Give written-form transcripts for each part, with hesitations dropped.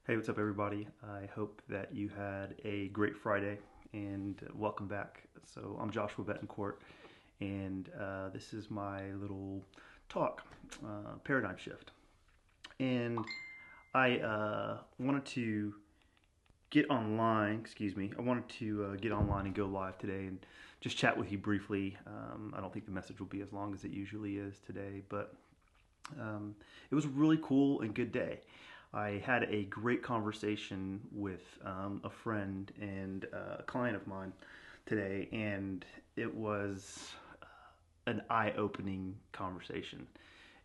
Hey, what's up, everybody? I hope that you had a great Friday and welcome back. So, I'm Joshua Betancourt, and this is my little talk, paradigm shift. And I wanted to I wanted to get online and go live today and just chat with you briefly. I don't think the message will be as long as it usually is today, but um, it was a really cool and good day. I had a great conversation with a friend and a client of mine today, and it was an eye opening conversation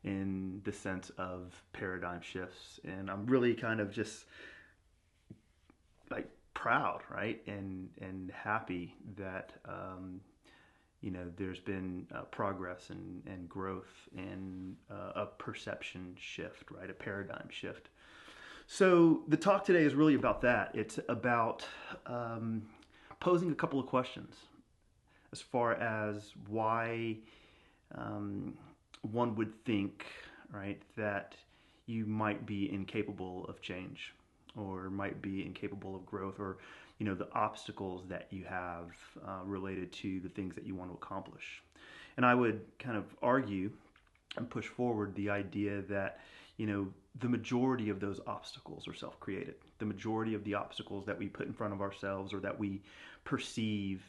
in the sense of paradigm shifts. And I'm really kind of just like proud, right? And happy that there's been progress and growth and a perception shift, right? A paradigm shift. So the talk today is really about that. It's about um, posing a couple of questions as far as why um, one would think, right, that you might be incapable of change or might be incapable of growth, or the obstacles that you have related to the things that you want to accomplish. And I would kind of argue and push forward the idea that the majority of those obstacles are self-created. The majority of the obstacles that we put in front of ourselves or that we perceive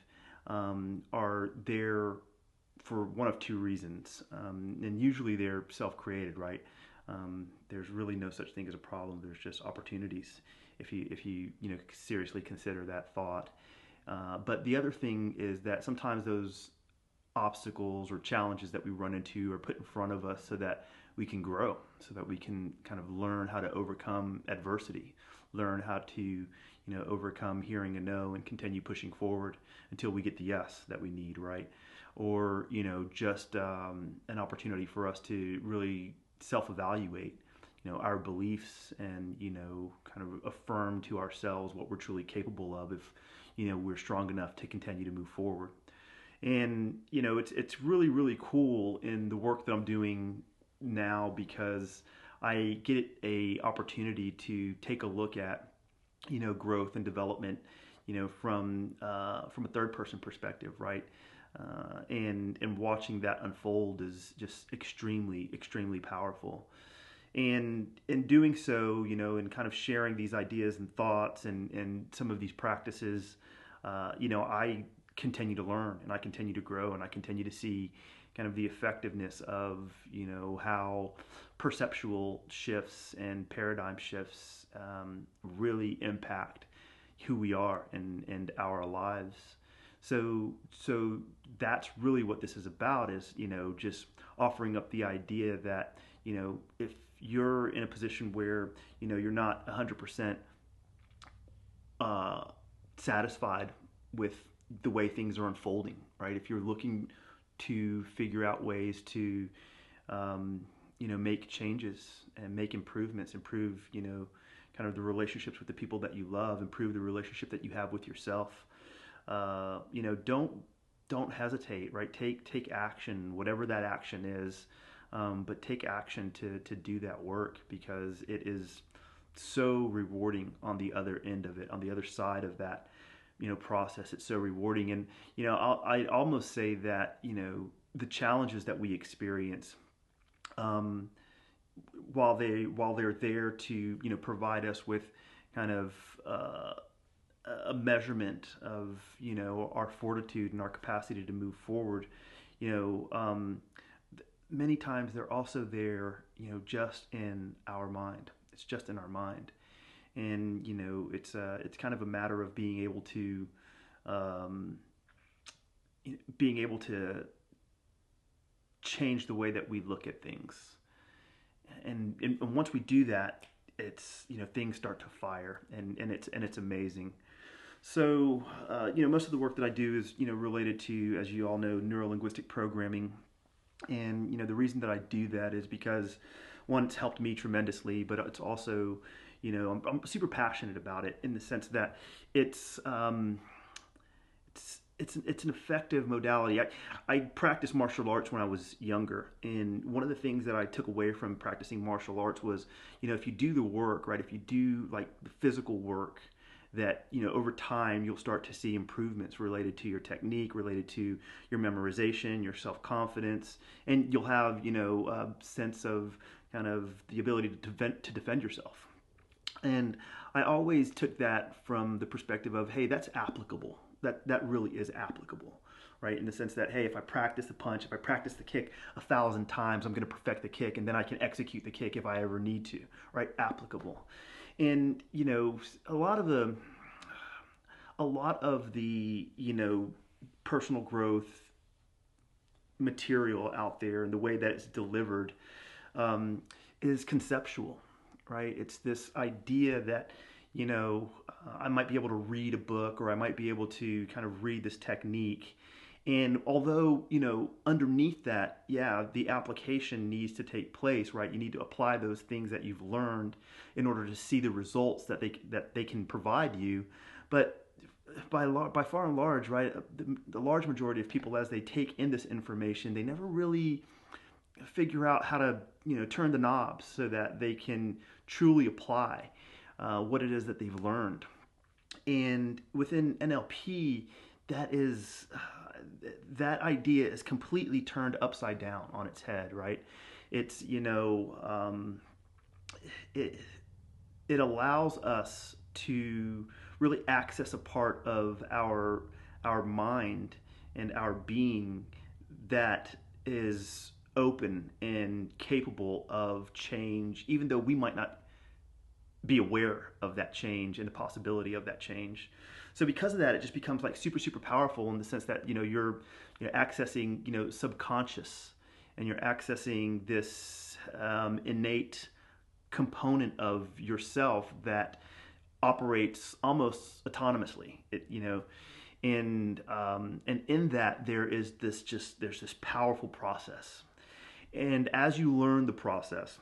are there for one of two reasons, and usually they're self-created, right? There's really no such thing as a problem. There's just opportunities if you seriously consider that thought. But the other thing is that sometimes those obstacles or challenges that we run into are put in front of us so that we can grow, so that we can kind of learn how to overcome adversity, learn how to overcome hearing a no and continue pushing forward until we get the yes that we need, right? Or just an opportunity for us to really self-evaluate our beliefs and kind of affirm to ourselves what we're truly capable of if we're strong enough to continue to move forward. And it's really cool in the work that I'm doing now because I get a opportunity to take a look at growth and development from a third person perspective, right? And watching that unfold is just extremely powerful. And in doing so, and kind of sharing these ideas and thoughts and some of these practices, I continue to learn and I continue to grow and I continue to see kind of the effectiveness of how perceptual shifts and paradigm shifts really impact who we are and our lives. So that's really what this is about, is just offering up the idea that if you're in a position where you're not 100% satisfied with the way things are unfolding, right? If you're looking to figure out ways to make changes and make improvements, improve kind of the relationships with the people that you love, improve the relationship that you have with yourself, don't hesitate, right? Take action, whatever that action is, but take action to do that work, because it is so rewarding on the other end of it, on the other side of that process. It's so rewarding. And I'd almost say that the challenges that we experience, um, while they're there to provide us with kind of a measurement of our fortitude and our capacity to move forward, you know um, many times they're also there just in our mind. It's just in our mind. And it's kind of a matter of um, being able to change the way that we look at things. And once we do that, it's things start to fire, and it's amazing. So most of the work that I do is related to, as you all know, neuro-linguistic programming. And the reason that I do that is because, one, it's helped me tremendously, but it's also I'm super passionate about it in the sense that it's it's an effective modality. I practiced martial arts when I was younger, and one of the things that I took away from practicing martial arts was, if you do the work, right, if you do like the physical work, that over time you'll start to see improvements related to your technique, related to your memorization, your self-confidence, and you'll have a sense of kind of the ability to defend yourself. And I always took that from the perspective of, hey, that's applicable. That really is applicable, right? In the sense that, hey, if I practice the punch, if I practice the kick 1,000 times, I'm going to perfect the kick, and then I can execute the kick if I ever need to, right? Applicable. And a lot of the personal growth material out there and the way that it's delivered is conceptual, right? It's this idea that I might be able to read a book, or I might be able to kind of read this technique. And although, underneath that, yeah, the application needs to take place, right? You need to apply those things that you've learned in order to see the results that they can provide you. But by far and large, right, the large majority of people, as they take in this information, they never really figure out how to, turn the knobs so that they can truly apply what it is that they've learned. And within NLP, that idea is completely turned upside down on its head, right? It's it it allows us to really access a part of our mind and our being that is open and capable of change, even though we might not be aware of that change and the possibility of that change. So because of that, it just becomes like super, super powerful in the sense that you're accessing subconscious, and you're accessing this innate component of yourself that operates almost autonomously. And in that there's this powerful process. And as you learn the process,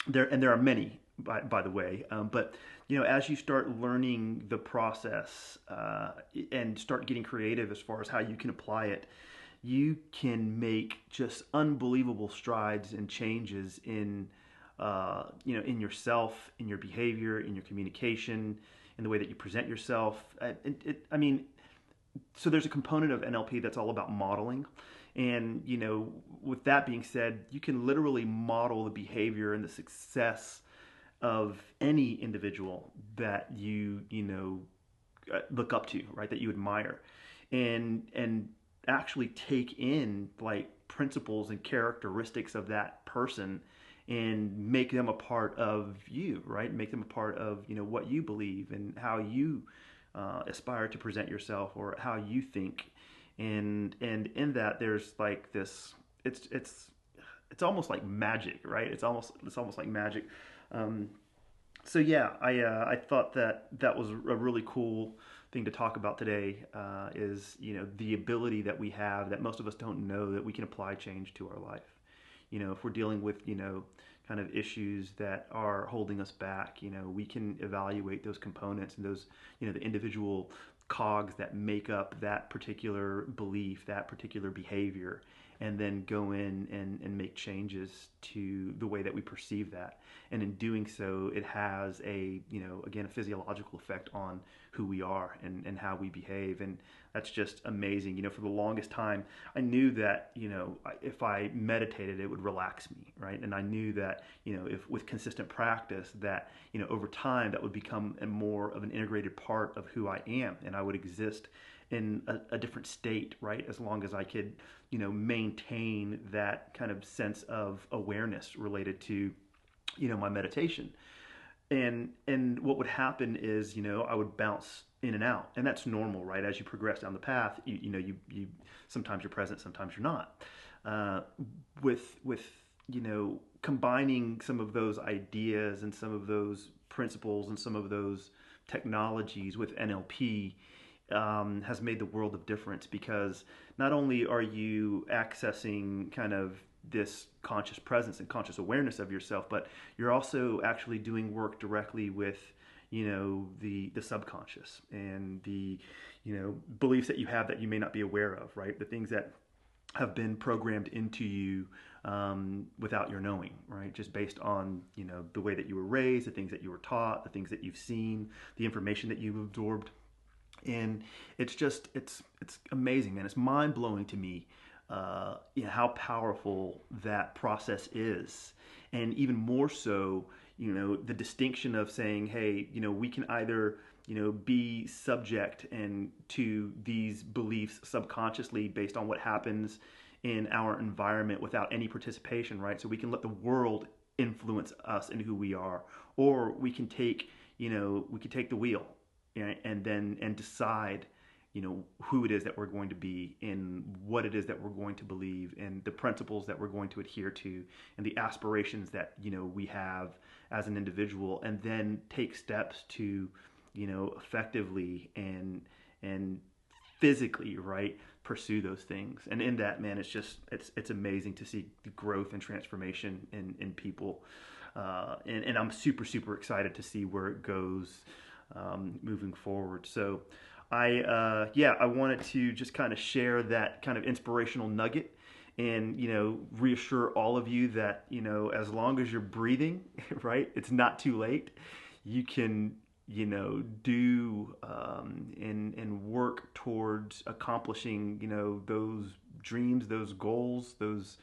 there are many, by the way, but as you start learning the process and start getting creative as far as how you can apply it, you can make just unbelievable strides and changes in in yourself, in your behavior, in your communication, in the way that you present yourself. So there's a component of NLP that's all about modeling. And, with that being said, you can literally model the behavior and the success of any individual that you look up to, right? That you admire, and actually take in like principles and characteristics of that person and make them a part of you, right? Make them a part of what you believe and how you aspire to present yourself, or how you think. And in that there's like this, it's almost like magic, right? It's almost like magic. So yeah, I thought that was a really cool thing to talk about today. Is the ability that we have, that most of us don't know, that we can apply change to our life. If we're dealing with kind of issues that are holding us back, we can evaluate those components and those the individual cogs that make up that particular belief, that particular behavior, and then go in and make changes to the way that we perceive that. And in doing so, it has again, a physiological effect on who we are and how we behave. And that's just amazing. For the longest time, I knew that, if I meditated, it would relax me, right? And I knew that, if with consistent practice, that, over time, that would become more of an integrated part of who I am, and I would exist in a different state, right? As long as I could, maintain that kind of sense of awareness related to, my meditation. And what would happen is, I would bounce in and out, and that's normal, right? As you progress down the path, you sometimes you're present, sometimes you're not. With combining some of those ideas and some of those principles and some of those technologies with NLP, has made the world of difference, because not only are you accessing kind of this conscious presence and conscious awareness of yourself, but you're also actually doing work directly with the subconscious and the, beliefs that you have that you may not be aware of, right? The things that have been programmed into you without your knowing, right? Just based on, the way that you were raised, the things that you were taught, the things that you've seen, the information that you've absorbed. And it's amazing, man. It's mind blowing to me, how powerful that process is, and even more so, the distinction of saying, hey, we can either be subject and to these beliefs subconsciously based on what happens in our environment without any participation, right? So we can let the world influence us and who we are, or we can take the wheel, and decide who it is that we're going to be, and what it is that we're going to believe, and the principles that we're going to adhere to, and the aspirations that we have as an individual, and then take steps to effectively and physically, right, pursue those things. And in that, man, it's amazing to see the growth and transformation in people, and I'm super super excited to see where it goes moving forward. So I wanted to just kind of share that kind of inspirational nugget, and reassure all of you that as long as you're breathing, right, it's not too late. You can do and work towards accomplishing those dreams, those goals, those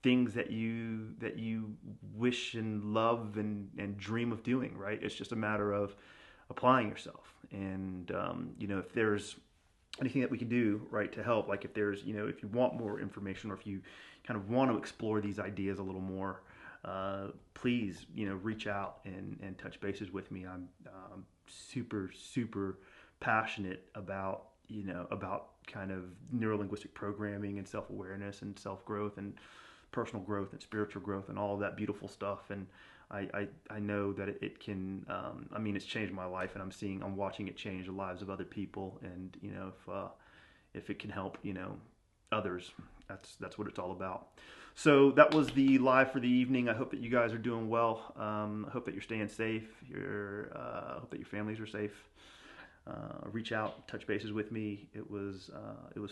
things that you wish and love and dream of doing, right? It's just a matter of applying yourself. And if there's anything that we can do, right, to help, like if there's if you want more information, or if you kind of want to explore these ideas a little more, please reach out and touch bases with me. I'm super super passionate about about kind of neurolinguistic programming and self-awareness and self-growth and personal growth and spiritual growth and all of that beautiful stuff. And I know that it can, it's changed my life, and I'm watching it change the lives of other people. And if it can help others, that's what it's all about. So that was the live for the evening. I hope that you guys are doing well. I hope that you're staying safe. I hope that your families are safe. Reach out, touch bases with me. It was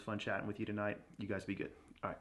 fun chatting with you tonight. You guys be good. All right.